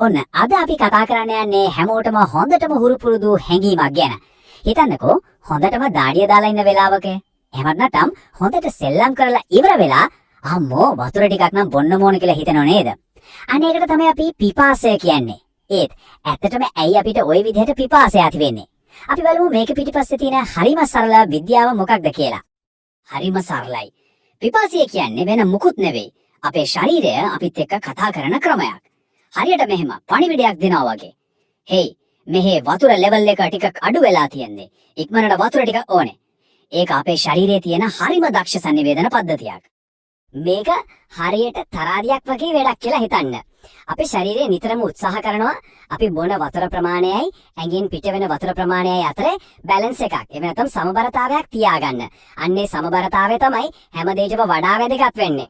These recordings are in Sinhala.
ඔන්න අද අපි කතා කරන්න යන්නේ හැමෝටම හොඳටම හුරු පුරුදු හැඟීමක් ගැන. හිතන්නකෝ හොඳටම දාඩිය දාලා ඉන්න වෙලාවක එහෙමත් නැත්නම් හොඳට සෙල්ලම් කරලා ඉවර වෙලා අම්මෝ වතුර ටිකක් නම් බොන්න ඕන කියලා හිතනව නේද? අනේ ඒකට තමයි අපි පිපාසය කියන්නේ. ඒත් ඇත්තටම ඇයි අපිට ওই විදිහට පිපාසය ඇති වෙන්නේ? අපි බලමු මේක පිටිපස්සේ තියෙන හරිම සරල විද්‍යාව මොකක්ද කියලා. හරිම සරලයි. පිපාසය කියන්නේ වෙන මුකුත් නෙවෙයි. අපේ ශරීරය අපිත් එක්ක කතා කරන ක්‍රමයක්. හරියට මෙහෙම පණිවිඩයක් දෙනවා වගේ. හේයි මෙහි වතුර ලෙවල් එක ටිකක් අඩු වෙලා තියෙන්නේ. ඉක්මනට වතුර ටිකක් ඕනේ. ඒක අපේ ශරීරයේ තියෙන හරිම දක්ෂ සංනිවේදන පද්ධතියක්. මේක හරියට තරාදියක් වගේ වැඩක් කියලා හිතන්න. අපේ ශරීරය නිතරම උත්සාහ කරනවා අපි බොන වතුර ප්‍රමාණයයි ඇඟෙන් පිට වෙන වතුර ප්‍රමාණයයි අතර බැලන්ස් එකක්. එහෙම නැත්නම් සමබරතාවයක් තියාගන්න. අන්නේ සමබරතාවය තමයි හැම දෙයකම වඩා වැදගත් වෙන්නේ.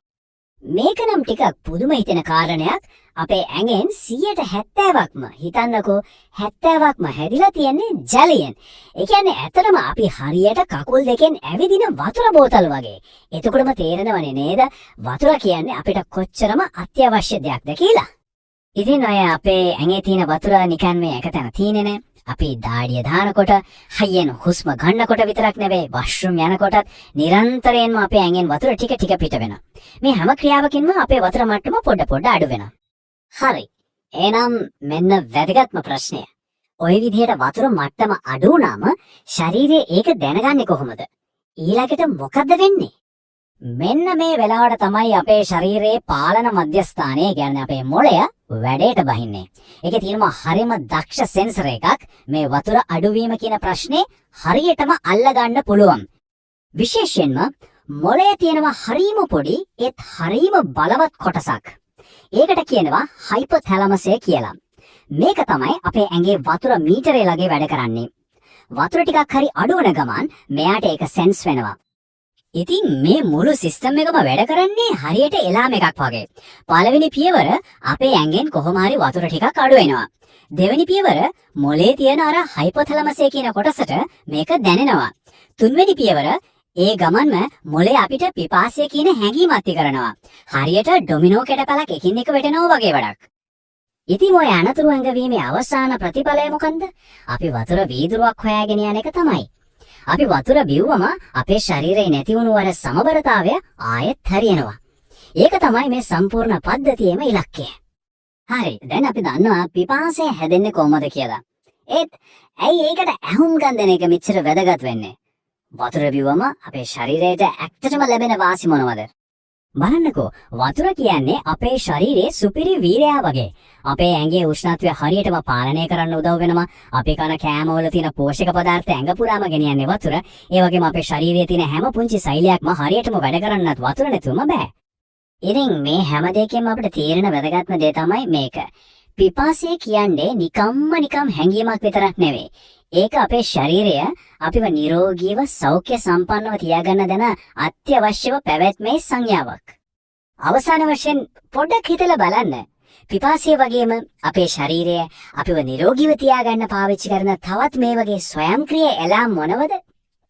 මේක නම් ටිකක් පුදුම හිතෙන කාරණයක්. අපේ ඇඟෙන් 70%ක්ම හිතන්නකෝ 70%ක්ම හැදිලා තියෙන්නේ ජලයෙන්. ඒ කියන්නේ ඇත්තටම අපි හරියට කකුල් දෙකෙන් ඇවිදින වතුර බෝතල් වගේ. එතකොටම තේරෙනවනේ නේද වතුර කියන්නේ අපිට කොච්චරම අත්‍යවශ්‍ය දෙයක්ද කියලා. ඉතින් අය අපේ ඇඟේ තියෙන වතුර නිකන් මේ එකතැන තියෙන්නේ නෑ. අපි දාඩිය දානකොට හයියෙන් හුස්ම ගන්නකොට විතරක් නෙවෙයි වොෂ්රූම් යනකොටත් නිරන්තරයෙන්ම අපේ ඇඟෙන් වතුර ටික ටික පිට වෙනවා. මේ හැම ක්‍රියාවකින්ම අපේ වතුර මට්ටම පොඩ අඩු වෙනවා. හරි. එහෙනම් මෙන්න වැදගත්ම ප්‍රශ්නය. ওই විදිහට වතුර මට්ටම අඩු වුණාම ශරීරය ඒක දැනගන්නේ කොහොමද? ඊළඟට මොකද වෙන්නේ? මෙන්න මේ වෙලාවට තමයි අපේ ශරීරයේ පාලන මධ්‍යස්ථානය කියන්නේ අපේ මොළය වැඩේට බහින්නේ. ඒකේ තියෙනවා හරිම දක්ෂ සෙන්සර් එකක් මේ වතුර අඩුවීම කියන ප්‍රශ්නේ හරියටම අල්ලගන්න පුළුවන්. විශේෂයෙන්ම මොළයේ තියෙනවා හරිම පොඩි ඒත් හරිම බලවත් කොටසක්. ඒකට කියනවා හයිපොතැලමසය කියලා. මේක තමයි අපේ ඇඟේ වතුර මීටරේ ලගේ වැඩ කරන්නේ. වතුර ටිකක් හරි අඩු වෙන ගමන් මෙයාට ඒක සෙන්ස් වෙනවා. ඉතින් මේ මුළු සිස්ටම් එකම වැඩ කරන්නේ හරියට එලාම් එකක් වගේ. පළවෙනි පියවර අපේ ඇඟෙන් කොහොම හරි වතුර ටිකක් අඩු වෙනවා. දෙවෙනි පියවර මොලේ තියෙන අර හයිපොතැලමසය කියන කොටසට මේක දැනෙනවා. තුන්වෙනි පියවර ඒ ගමන්ම මොලේ අපිට පිපාසය කියන හැඟීම ඇති කරනවා. හරියට ඩොමිනෝ කැඩපලක් එකින් එක වැටෙනවා වගේ වැඩක්. ඉතින් ඔය අනතුරු ඇඟවීමේ අවසාන ප්‍රතිඵලය මොකන්ද? අපි වතුර වීදුරුවක් හොයාගෙන යන එක තමයි. අපි වතුර බිව්වම අපේ ශරීරයේ නැති වුණු අර සමබරතාවය ආයෙත් හරියනවා. ඒක තමයි මේ සම්පූර්ණ පද්ධතියේම ඉලක්කය. හරි. දැන් අපි දන්නවා පිපාසය හැදෙන්නේ කොහොමද කියලා. ඒත් ඇයි ඒකට ඇහුම්කන් දෙන එක මෙච්චර වැදගත් වෙන්නේ? වතුර බිව්වම අපේ ශරීරයට ඇත්තටම ලැබෙන වාසි මොනවද? බලන්නකෝ වතුර කියන්නේ අපේ ශරීරයේ සුපිරි වීරයා වගේ. අපේ ඇඟේ උෂ්ණත්වය හරියටම පාලනය කරන්න උදව් වෙනවා. අපි කන කෑම වල තියෙන පෝෂක පදාර්ථ ඇඟ පුරාම ගෙනියන්නේ වතුර. ඒ වගේම අපේ ශරීරයේ තියෙන හැම පුංචි සෛලයක්ම හරියටම වැඩ කරන්නත් වතුර නැතුවම බෑ. ඉතින් මේ හැම දෙයකින්ම අපිට තේරෙන වැදගත්ම දේ තමයි මේක. පිපාසය කියන්නේ නිකම් හැඟීමක් විතරක් නෙවෙයි. ඒක අපේ ශරීරය අපිව නිරෝගීව සෞඛ්‍ය සම්පන්නව තියාගන්න දෙන අත්‍යවශ්‍යව පැවැත්මේ සංඥාවක්. අවසාන වශයෙන් පොඩ්ඩක් හිතලා බලන්න. පිපාසය වගේම අපේ ශරීරය අපිව නිරෝගීව තියාගන්න පාවිච්චි කරන තවත් මේ වගේ ස්වයංක්‍රීය එලාම් මොනවද?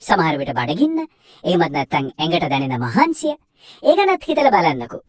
සමහර විට බඩගින්න, එහෙමත් නැත්නම් ඇඟට දැනෙන මහන්සිය. ඒ ගැනත් හිතලා බලන්නකෝ.